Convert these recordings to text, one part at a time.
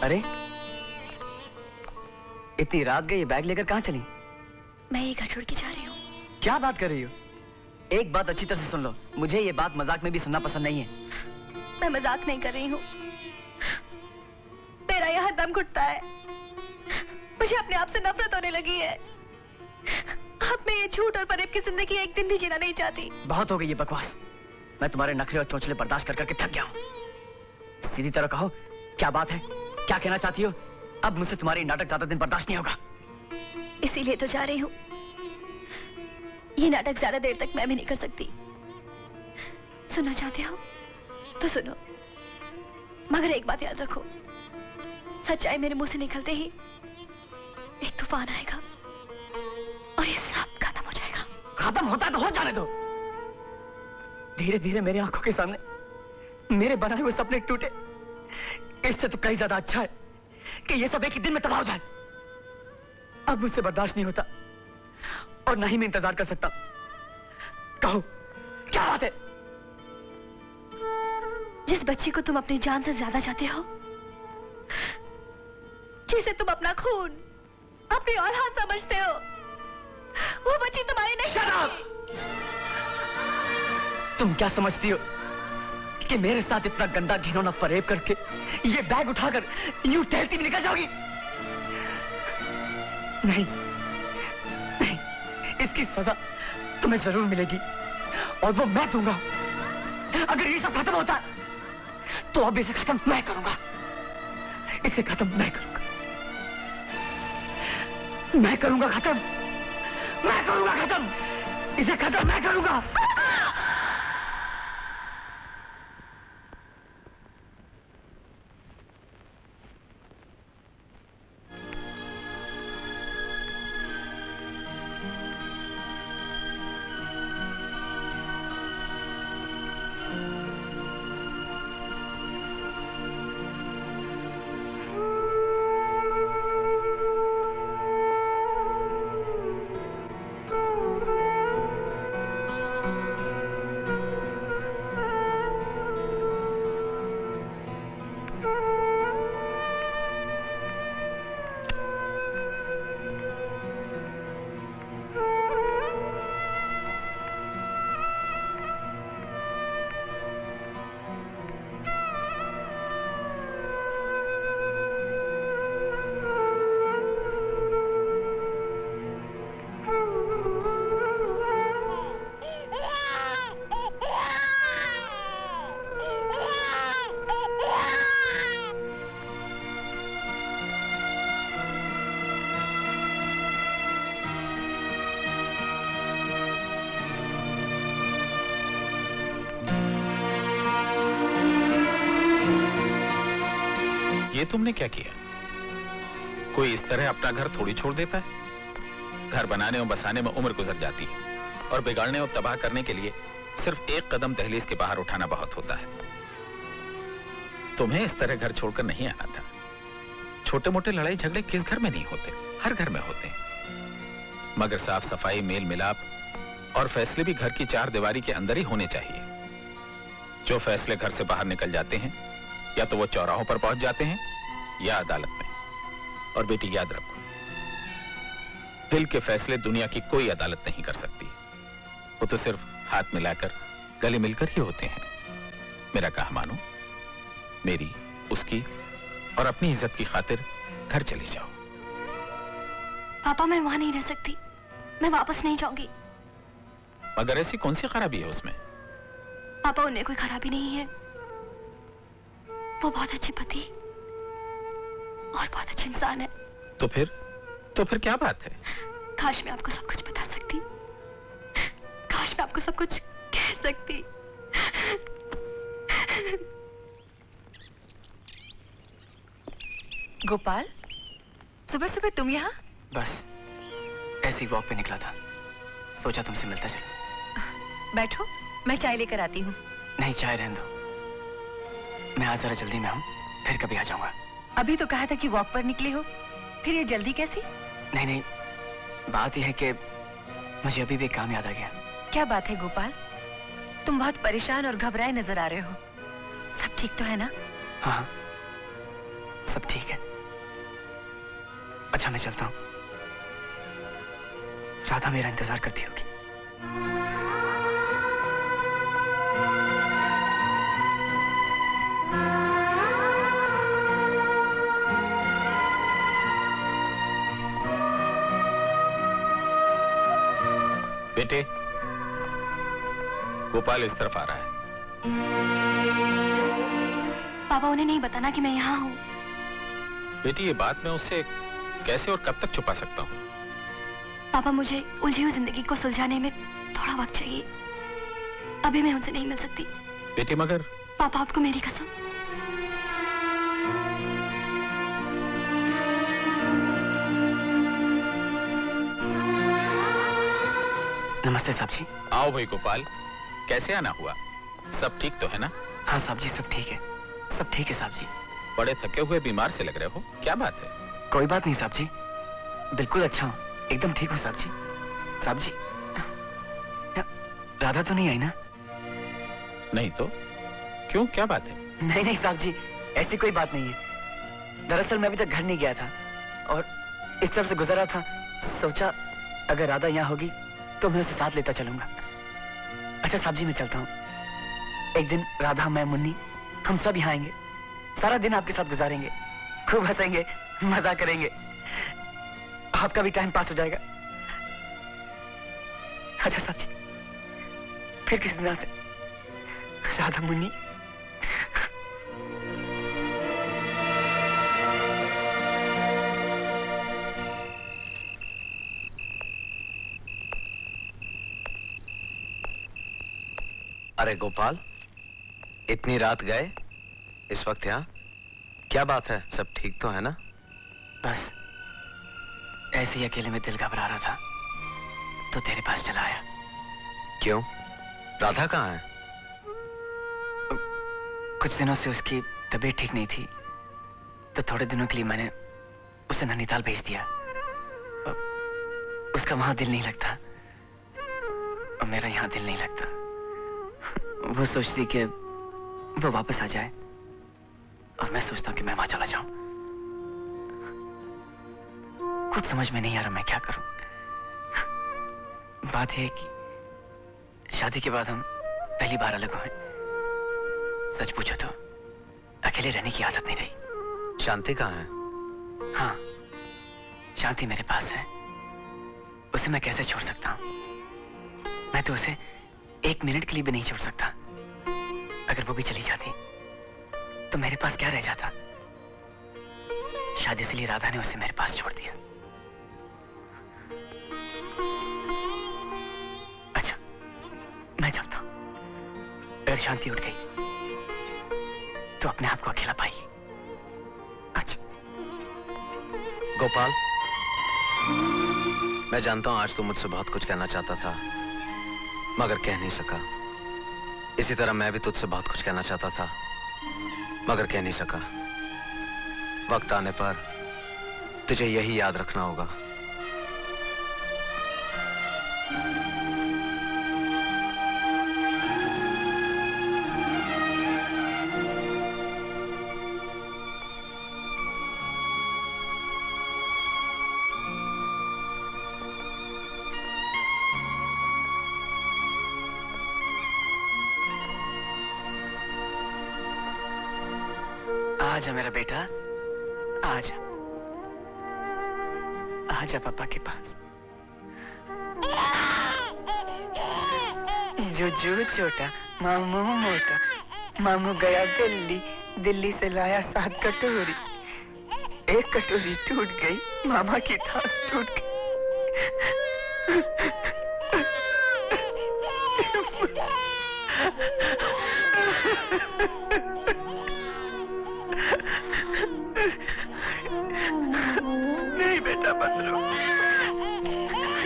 अरे इतनी रात गई, ये बैग लेकर कहाँ चली? मैं ये घर छोड़ के जा रही हूँ। क्या बात कर रही हो? एक बात अच्छी तरह से सुन लो, मुझे ये बात मजाक में भी सुनना पसंद नहीं है। मैं मजाक नहीं कर रही हूँ, मेरा यहाँ दम घुटता है, मुझे अपने आप से नफरत होने लगी है। अब मैं ये झूठ और फरेब की जिंदगी एक दिन भी जीना नहीं चाहती। बहुत हो गई ये बकवास। मैं तुम्हारे नखरे और चोंचले बर्दाश्त कर करके थक गया हूँ। सीधी तरह कहो, क्या बात है, क्या कहना चाहती हो? अब मुझसे तुम्हारी नाटक ज्यादा दिन बर्दाश्त नहीं होगा। इसीलिए तो जा रही हूँ। ये नाटक ज्यादा देर तक मैं भी नहीं कर सकती। सुनना चाहते हो तो सुनो, मगर एक बात याद रखो, सच्चाई मेरे मुंह से निकलते ही एक तूफान आएगा और ये सब खत्म हो जाएगा। खत्म होता है तो हो जाने दो। धीरे धीरे मेरी आंखों के सामने मेरे बनाए हुए सपने टूटे। इससे तो कहीं ज्यादा अच्छा है कि ये सब एक ही दिन में तबाह हो जाए। अब मुझसे बर्दाश्त नहीं होता और ना ही मैं इंतजार कर सकता। कहो, क्या बात है? जिस बच्ची को तुम अपनी जान से ज्यादा चाहते हो, जिसे तुम अपना खून, अपनी औलाद समझते हो, वो बच्ची तुम्हारी नहीं। Shut up! तुम क्या समझती हो कि मेरे साथ इतना गंदा घिनौना फरेब करके ये बैग उठाकर यूं टहलती भी निकल जाओगी? नहीं, नहीं, इसकी सजा तुम्हें जरूर मिलेगी और वो मैं दूंगा। अगर ये सब खत्म होता तो अब इसे खत्म मैं करूंगा। इसे खत्म मैं करूंगा। मैं करूंगा खत्म, मैं करूंगा खत्म, इसे खत्म मैं करूंगा। ये तुमने क्या किया? कोई इस तरह अपना घर थोड़ी छोड़ देता है। घर बनाने और बसाने में उम्र गुजर जाती है और बिगाड़ने और तबाह करने के लिए सिर्फ एक कदम दहलीज के बाहर उठाना बहुत होता है। तुम्हें इस तरह घर छोड़कर नहीं आना था। छोटे मोटे लड़ाई झगड़े किस घर में नहीं होते? हर घर में होते हैं। मगर साफ सफाई, मेल मिलाप और फैसले भी घर की चार दीवारी के अंदर ही होने चाहिए। जो फैसले घर से बाहर निकल जाते हैं या तो वो चौराहों पर पहुंच जाते हैं या अदालत में। और बेटी याद रखो, दिल के फैसले दुनिया की कोई अदालत नहीं कर सकती। वो तो सिर्फ हाथ मिलाकर, गले मिलकर ही होते हैं। मेरा कहा मानो, मेरी, उसकी और अपनी इज्जत की खातिर घर चली जाओ। पापा, मैं वहां नहीं रह सकती, मैं वापस नहीं जाऊंगी। मगर ऐसी कौन सी खराबी है उसमें? पापा, उनमें कोई खराबी नहीं है। वो बहुत अच्छे पति और बहुत अच्छे इंसान है। तो फिर क्या बात है? काश मैं आपको सब कुछ बता सकती, काश मैं आपको सब कुछ कह सकती। गोपाल, सुबह सुबह तुम यहाँ? बस ऐसी वॉक पे निकला था, सोचा तुमसे मिलता चलो। बैठो, मैं चाय लेकर आती हूँ। नहीं, चाय रहने दो, मैं आज जरा जल्दी में हूँ, फिर कभी आ जाऊंगा। अभी तो कहा था कि वॉक पर निकले हो, फिर ये जल्दी कैसी? नहीं नहीं, बात यह है कि मुझे अभी भी काम याद आ गया। क्या बात है गोपाल, तुम बहुत परेशान और घबराए नजर आ रहे हो। सब ठीक तो है ना? हाँ, सब ठीक है। अच्छा मैं चलता हूँ, राधा मेरा इंतजार करती होगी। बेटे, गोपाल इस तरफ आ रहा है। पापा उन्हें नहीं बताना कि मैं यहाँ हूँ। बेटी, ये बात मैं उससे कैसे और कब तक छुपा सकता हूँ? पापा मुझे उलझी हुई जिंदगी को सुलझाने में थोड़ा वक्त चाहिए। अभी मैं उनसे नहीं मिल सकती। बेटी मगर पापा आपको मेरी कसम। नमस्ते साहब जी। आओ भाई गोपाल, कैसे आना हुआ? सब ठीक तो है ना? हाँ साहब जी, सब ठीक है, सब ठीक है साहब जी। बड़े थके हुए बीमार से लग रहे हो, क्या बात है? कोई बात नहीं साहब जी, बिल्कुल अच्छा हूँ, एकदम ठीक हूँ साहब जी। साहब जी, राधा तो नहीं आई ना? नहीं तो क्यों, क्या बात है? नहीं नहीं साहब जी, ऐसी कोई बात नहीं है। दरअसल मैं अभी तक घर नहीं गया था और इस तरफ से गुजरा था, सोचा अगर राधा यहाँ होगी तो मैं उसे साथ लेता चलूंगा। अच्छा साहब जी, मैं चलता हूँ। एक दिन राधा, मैं, मुन्नी, हम सब यहाँ आएंगे, सारा दिन आपके साथ गुजारेंगे, खूब हंसेंगे, मजा करेंगे, आपका भी टाइम पास हो जाएगा। अच्छा साहब जी, फिर किसी दिन आते। राधा, मुन्नी। अरे गोपाल, इतनी रात गए, इस वक्त यहाँ? क्या बात है, सब ठीक तो है ना? बस ऐसे ही अकेले में दिल घबरा रहा था तो तेरे पास चला आया। क्यों, राधा कहाँ है? कुछ दिनों से उसकी तबीयत ठीक नहीं थी तो थोड़े दिनों के लिए मैंने उसे नैनीताल भेज दिया। उसका वहां दिल नहीं लगता और मेरा यहाँ दिल नहीं लगता। वो सोचती कि वो वापस आ जाए और मैं सोचता हूँ कि मैं वहां चला जाऊं। कुछ समझ में नहीं आ रहा मैं क्या करूं। बात यह है कि शादी के बाद हम पहली बार अलग हुए। सच पूछो तो अकेले रहने की आदत नहीं रही। शांति कहाँ है? हाँ, शांति मेरे पास है, उसे मैं कैसे छोड़ सकता हूं? मैं तो उसे एक मिनट के लिए भी नहीं छोड़ सकता। अगर वो भी चली जाती तो मेरे पास क्या रह जाता? शायद इसलिए राधा ने उसे मेरे पास छोड़ दिया। अच्छा मैं चलता हूं। अगर शांति उठ गई तो अपने आप को अकेला पाएगी। अच्छा गोपाल, मैं जानता हूं आज तू मुझसे बहुत कुछ कहना चाहता था मगर कह नहीं सका। इसी तरह मैं भी तुझसे बहुत कुछ कहना चाहता था मगर कह नहीं सका। वक्त आने पर तुझे यही याद रखना होगा। आजा मेरा बेटा, आजा आजा पापा के पास। जो छोटा मामू मोटा, मामू गया दिल्ली, दिल्ली से लाया 7 कटोरी। एक कटोरी टूट गई, मामा की टांग टूट गई। नहीं बेटा, मत रो,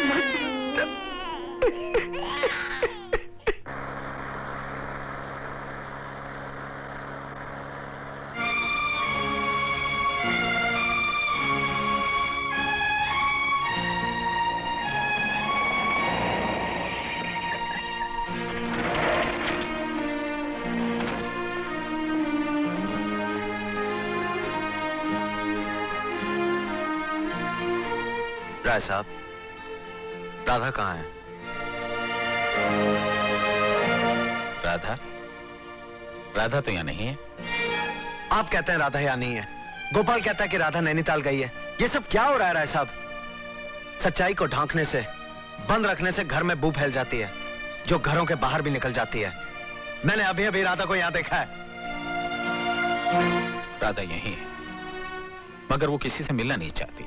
मत रो। राय साहब, राधा कहाँ है? राधा? राधा तो यहाँ नहीं है। आप कहते हैं राधा यहाँ नहीं है, गोपाल कहता है कि राधा नैनीताल गई है। ये सब क्या हो रहा है राय साहब? सच्चाई को ढांकने से, बंद रखने से घर में बू फैल जाती है, जो घरों के बाहर भी निकल जाती है। मैंने अभी अभी राधा को यहाँ देखा है। राधा यही है, मगर वो किसी से मिलना नहीं चाहती,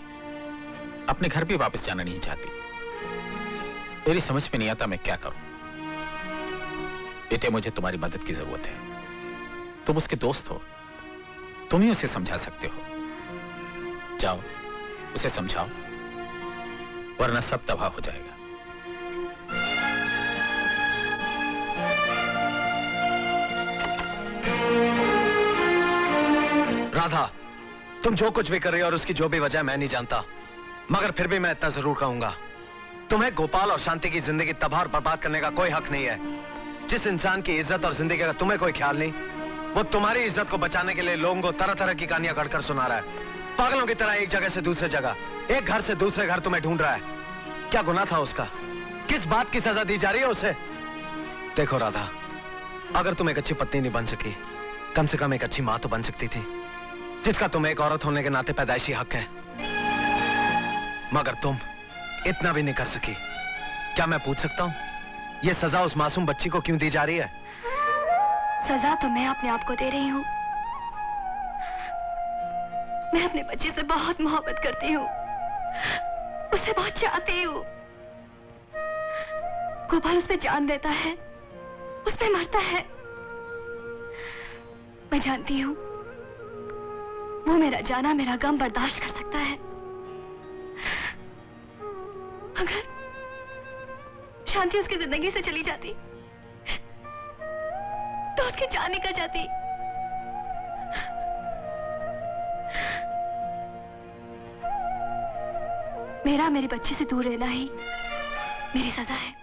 अपने घर भी वापस जाना नहीं चाहती। मेरी समझ में नहीं आता मैं क्या करूं। बेटे, मुझे तुम्हारी मदद की जरूरत है। तुम उसके दोस्त हो, तुम ही उसे समझा सकते हो। जाओ, उसे समझाओ, वरना सब तबाह हो जाएगा। राधा, तुम जो कुछ भी कर रही हो और उसकी जो भी वजह मैं नहीं जानता, मगर फिर भी मैं इतना जरूर कहूंगा, तुम्हें गोपाल और शांति की जिंदगी तबाह और बर्बाद करने का कोई हक नहीं है। जिस इंसान की इज्जत और जिंदगी का तुम्हें कोई ख्याल नहीं, वो तुम्हारी इज्जत को बचाने के लिए लोगों को तरह तरह की कहानियां गढ़कर सुना रहा है। पागलों की तरह एक जगह से दूसरे जगह, एक घर से दूसरे घर तुम्हें ढूंढ रहा है। क्या गुनाह था उसका? किस बात की सजा दी जा रही है उसे? देखो राधा, अगर तुम एक अच्छी पत्नी नहीं बन सकी, कम से कम एक अच्छी मां तो बन सकती थी, जिसका तुम्हें एक औरत होने के नाते पैदाइशी हक है। मगर तुम इतना भी नहीं कर सकी। क्या मैं पूछ सकता हूं, यह सजा उस मासूम बच्ची को क्यों दी जा रही है? सजा तो मैं अपने आप को दे रही हूँ। मैं अपने बच्चे से बहुत मोहब्बत करती हूँ, उसे बहुत चाहती हूँ। गोपाल उस पे जान देता है, उस पे मरता है। मैं जानती हूँ वो मेरा जाना, मेरा गम बर्दाश्त कर सकता है, मगर शांति उसकी जिंदगी से चली जाती तो उसकी जान निकल जाती। मेरा मेरी बच्ची से दूर रहना ही मेरी सजा है।